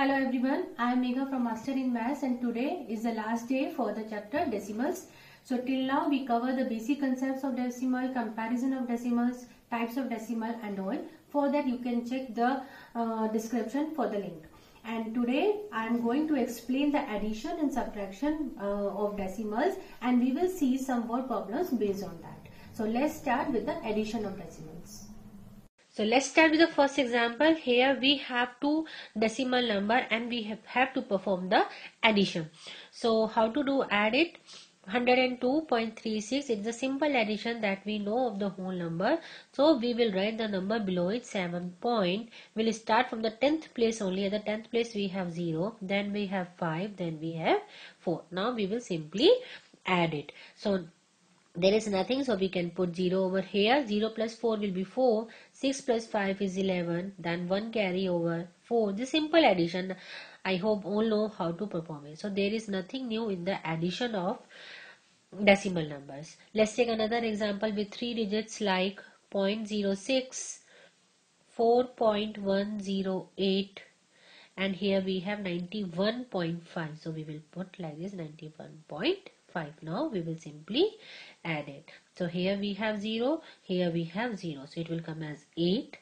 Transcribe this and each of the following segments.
Hello everyone, I am Megha from Master in Maths and today is the last day for the chapter Decimals. So till now we cover the basic concepts of decimal, comparison of decimals, types of decimal and all. For that you can check the description for the link. And today I am going to explain the addition and subtraction of decimals and we will see some word problems based on that. So let's start with the addition of decimals. So let's start with the first example. Here we have two decimal number and we have to perform the addition. So how to do add it? 102.36. It's a simple addition that we know of the whole number. So we will write the number below it. 7 point. We'll start from the 10th place only. At the 10th place we have 0. Then we have 5. Then we have 4. Now we will simply add it. So there is nothing, so we can put 0 over here. 0 plus 4 will be 4. 6 plus 5 is 11. Then 1 carry over 4. This simple addition, I hope all know how to perform it. So there is nothing new in the addition of decimal numbers. Let's take another example with 3 digits like 0.06, 4.108, and here we have 91.5. So we will put like this 91.5. Now we will simply add it. So here we have 0, here we have 0. So it will come as 8,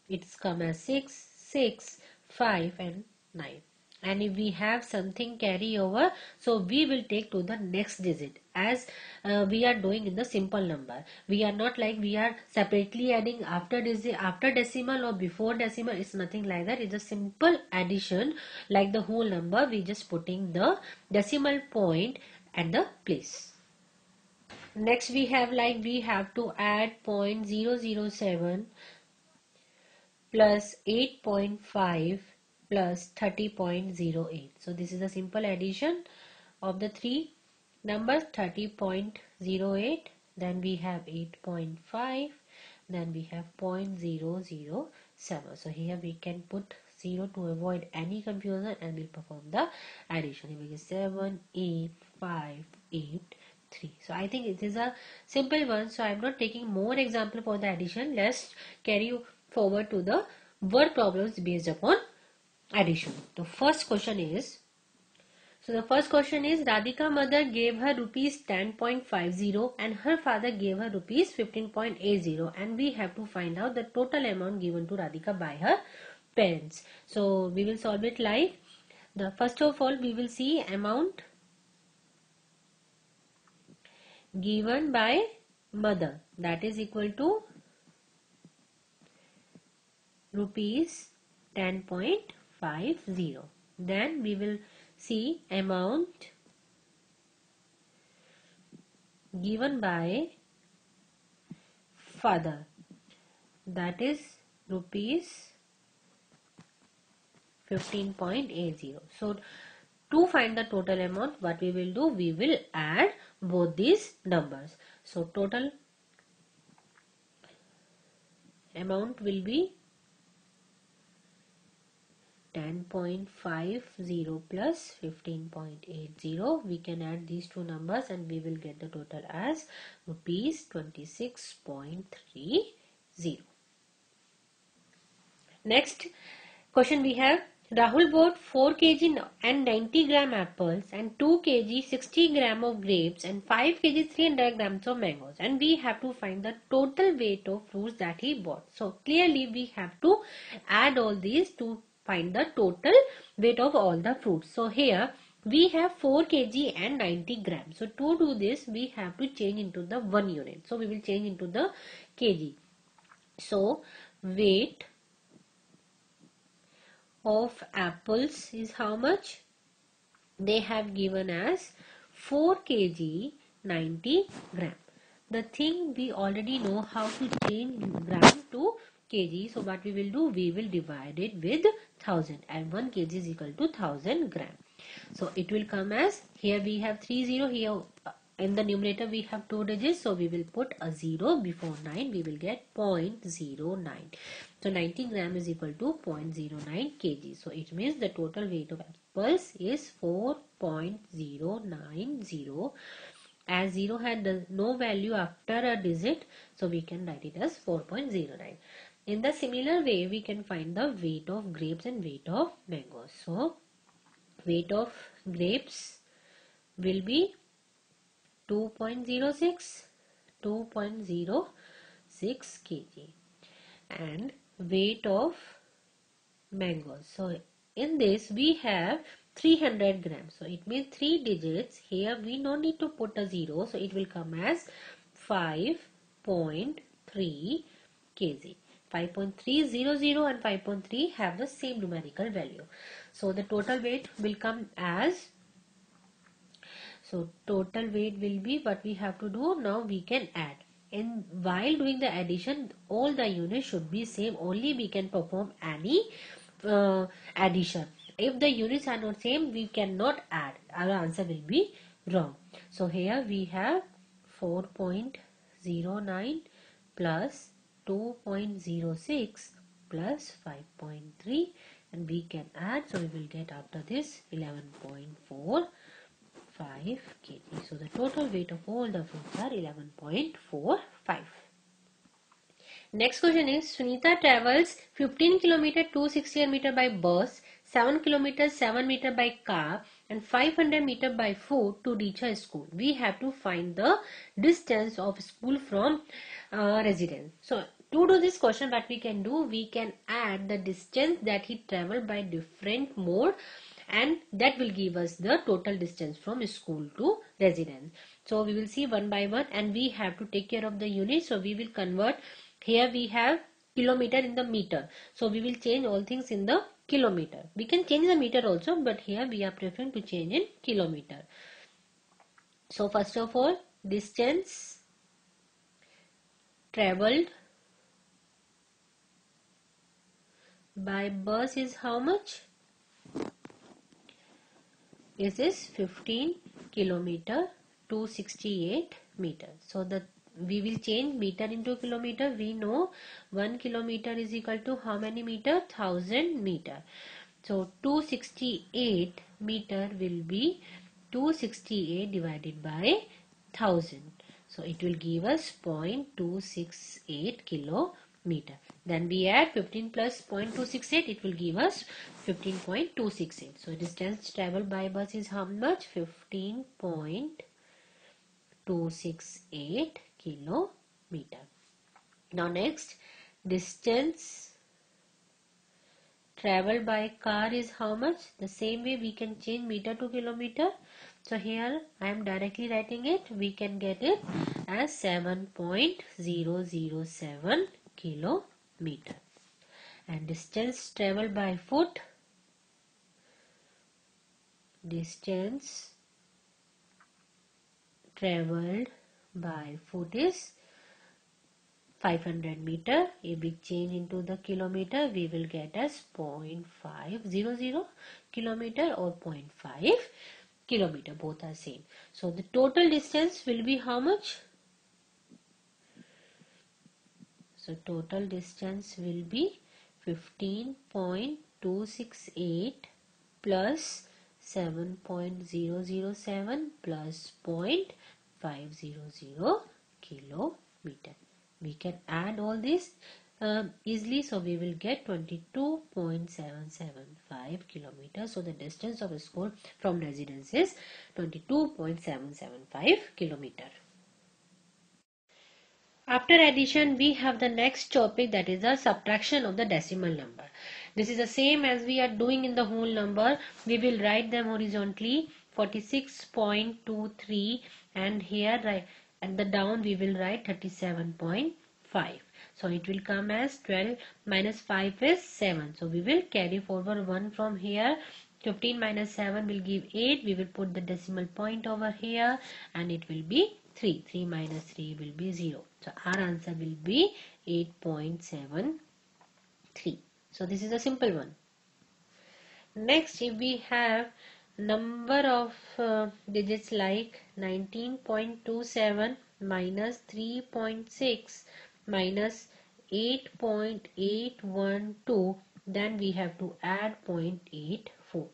it's come as 6, 6, 5 and 9. And if we have something carry over, so we will take to the next digit as we are doing in the simple number. We are not like we are separately adding after decimal or before decimal. It's nothing like that. It's a simple addition like the whole number. We just putting the decimal point at the place. Next we have we have to add 0.007 plus 8.5 plus 30.08. So this is a simple addition of the three numbers. 30.08, then we have 8.5, then we have 0.007. So here we can put 0 to avoid any confusion and we'll perform the addition. Here we get 7, 8, 5, 8, 3. So I think it is a simple one. So I'm not taking more example for the addition. Let's carry forward to the word problems based upon addition. The first question is, Radhika mother gave her rupees 10.50 and her father gave her rupees 15.80 and we have to find out the total amount given to Radhika by her parents. So we will solve it like the first of all we will see amount given by mother, that is equal to rupees 10.50. Then we will see amount given by father, that is rupees 15.80. So to find the total amount, what we will do, we will add both these numbers. So total amount will be 10.50 plus 15.80. We can add these two numbers and we will get the total as rupees 26.30. Next question we have, Rahul bought 4 kg and 90 gram apples and 2 kg 60 gram of grapes and 5 kg 300 grams of mangoes, and we have to find the total weight of fruits that he bought. So clearly we have to add all these to find the total weight of all the fruits. So here we have 4 kg and 90 grams. So to do this we have to change into the 1 unit. So we will change into the kg. So weight of apples is how much? They have given as 4 kg 90 gram. The thing we already know how to change gram to kg. So what we will do, we will divide it with 1000 and 1 kg is equal to 1000 gram. So it will come as, here we have 30, here in the numerator we have 2 digits, so we will put a 0 before 9, we will get 0.09. So 90 gram is equal to 0.09 kg. So it means the total weight of apples is 4.090. As 0 had no value after a digit, so we can write it as 4.09. In the similar way, we can find the weight of grapes and weight of mangoes. So, weight of grapes will be 2.06 kg, and weight of mangoes. So, in this we have 300 grams. So, it means 3 digits. Here we no need to put a 0. So, it will come as 5.3 kg. 5.300 and 5.3 have the same numerical value. So, the total weight will come as, so total weight will be, what we have to do now, we can add. And while doing the addition, all the units should be same. Only we can perform any addition. If the units are not same, we cannot add. Our answer will be wrong. So here we have 4.09 plus 2.06 plus 5.3, and we can add. So we will get after this 11.45 kg. So the total weight of all the fruits are 11.45. Next question is, Sunita travels 15 km 260 meter by bus, 7 km 7 meter by car, and 500 meter by foot to reach her school. We have to find the distance of school from residence. So to do this question, what we can do, we can add the distance that he traveled by different mode, and that will give us the total distance from school to residence. So we will see one by one, and we have to take care of the units. So we will convert. Here we have kilometer in the meter. So we will change all things in the kilometer. We can change the meter also, but here we are preferring to change in kilometer. So first of all, distance traveled by bus is how much? This is 15 kilometer 268 meter. So we will change meter into kilometer. We know 1 kilometer is equal to how many meter? 1000 meter. So 268 meter will be 268 divided by 1000. So it will give us 0.268 kilometer. Then we add 15 plus 0.268, it will give us 15.268. So distance traveled by bus is how much? 15.268 kilometer. Now next, distance traveled by car is how much? The same way we can change meter to kilometer. So here I am directly writing it. We can get it as 7.007 kilometer. And distance traveled by foot, distance traveled by foot is 500 meter. A big change into the kilometer, we will get as 0.500 kilometer or 0.5 kilometer. Both are same. So the total distance will be how much? So total distance will be 15.268 plus 7.007 plus 0.500 kilometer. We can add all this easily. So we will get 22.775 kilometers. So the distance of a school from residence is 22.775 kilometer. After addition, we have the next topic, that is the subtraction of the decimal number. This is the same as we are doing in the whole number. We will write them horizontally, 46.23, and here right at the down we will write 37.5. So it will come as 12 minus 5 is 7. So we will carry forward 1 from here. 15 minus 7 will give 8. We will put the decimal point over here and it will be 3. 3 minus 3 will be 0. So our answer will be 8.73. So this is a simple one. Next, if we have number of digits like 19.27 minus 3.6 minus 8.812, then we have to add 0.84.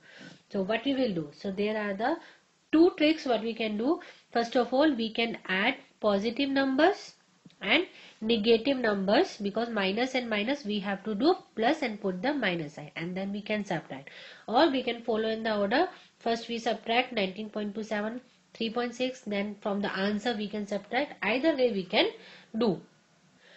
So what we will do? So there are the two tricks what we can do. First of all, we can add positive numbers And negative numbers, because minus and minus, we have to do plus and put the minus sign, and then we can subtract, or we can follow in the order. First we subtract 19.27, 3.6, then from the answer we can subtract. Either way we can do.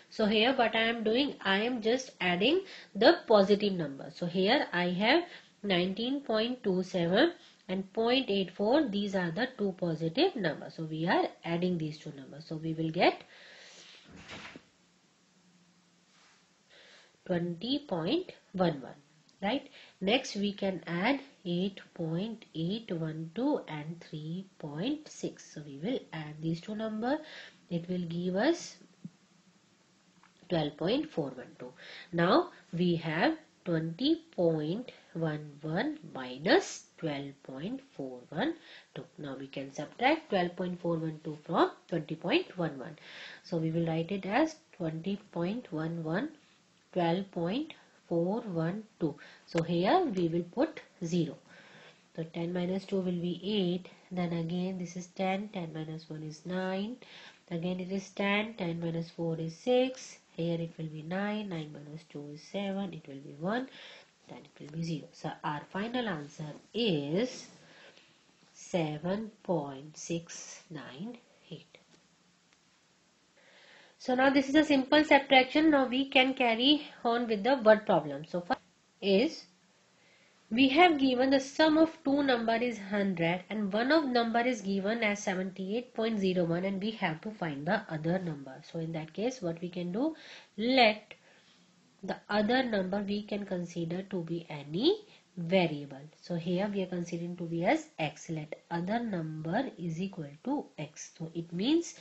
So here what I am doing, I am just adding the positive number. So here I have 19.27 and 0.84. These are the two positive numbers. So we are adding these two numbers. So we will get 20.11, right? Next we can add 8.812 and 3.6. So we will add these two numbers. It will give us 12.412. Now we have 20.11 minus 12.412. Now we can subtract 12.412 from 20.11. So we will write it as 20.11, 12.412. So here we will put 0. So 10 minus 2 will be 8. Then again this is 10. 10 minus 1 is 9. Again it is 10. 10 minus 4 is 6. Here it will be 9. 9 minus 2 is 7. It will be 1. Then it will be 0. So our final answer is 7.698. So now this is a simple subtraction. Now we can carry on with the word problem. So first is, we have given the sum of two number is 100 and one of number is given as 78.01, and we have to find the other number. So in that case what we can do, let the other number we can consider to be any variable. So here we are considering to be as x. Let other number is equal to x. So it means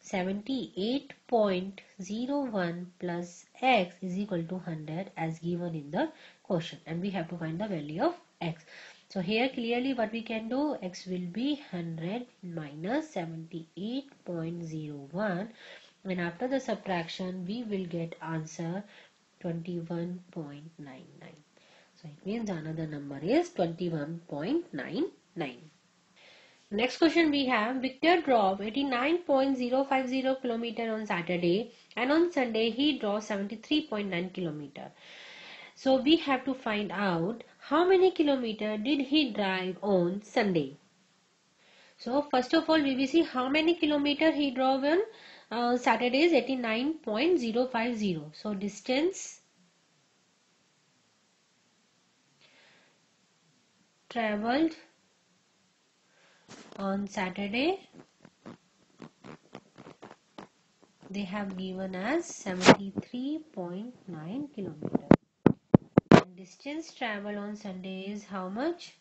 78.01 plus x is equal to 100 as given in the question, and we have to find the value of x. So here clearly what we can do, x will be 100 minus 78.01, and after the subtraction we will get answer 21.99. So it means another number is 21.99. Next question we have, Victor drove 89.050 km on Saturday and on Sunday he drove 73.9 km. So we have to find out how many kilometers did he drive on Sunday. So first of all we will see how many kilometers he drove on Saturday is 89.050. So distance traveled on Saturday, they have given as 73.9 kilometers. And distance traveled on Sunday is how much?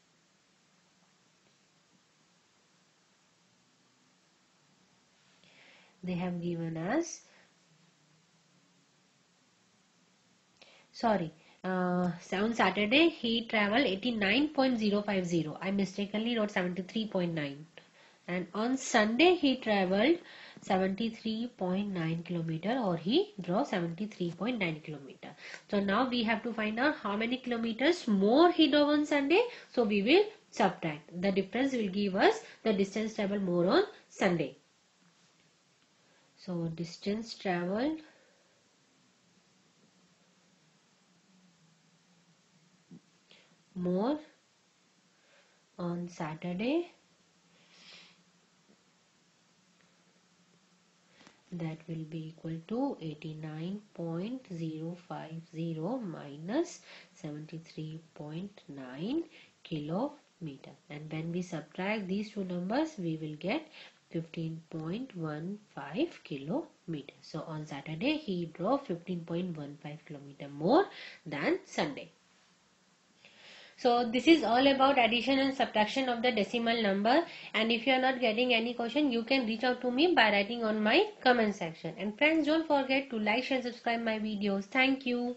They have given us, on Saturday he traveled 89.050. I mistakenly wrote 73.9. And on Sunday he traveled 73.9 kilometer, or he drove 73.9 kilometer. So now we have to find out how many kilometers more he drove on Sunday. So we will subtract. The difference will give us the distance traveled more on Sunday. So distance traveled more on Saturday, that will be equal to 89.050 minus 73.9 kilometer. And when we subtract these two numbers, we will get 15.15 kilometer. So on Saturday, he drove 15.15 kilometer more than Sunday. So this is all about addition and subtraction of the decimal number, and if you are not getting any question, you can reach out to me by writing on my comment section. And friends, don't forget to like, share and subscribe my videos. Thank you.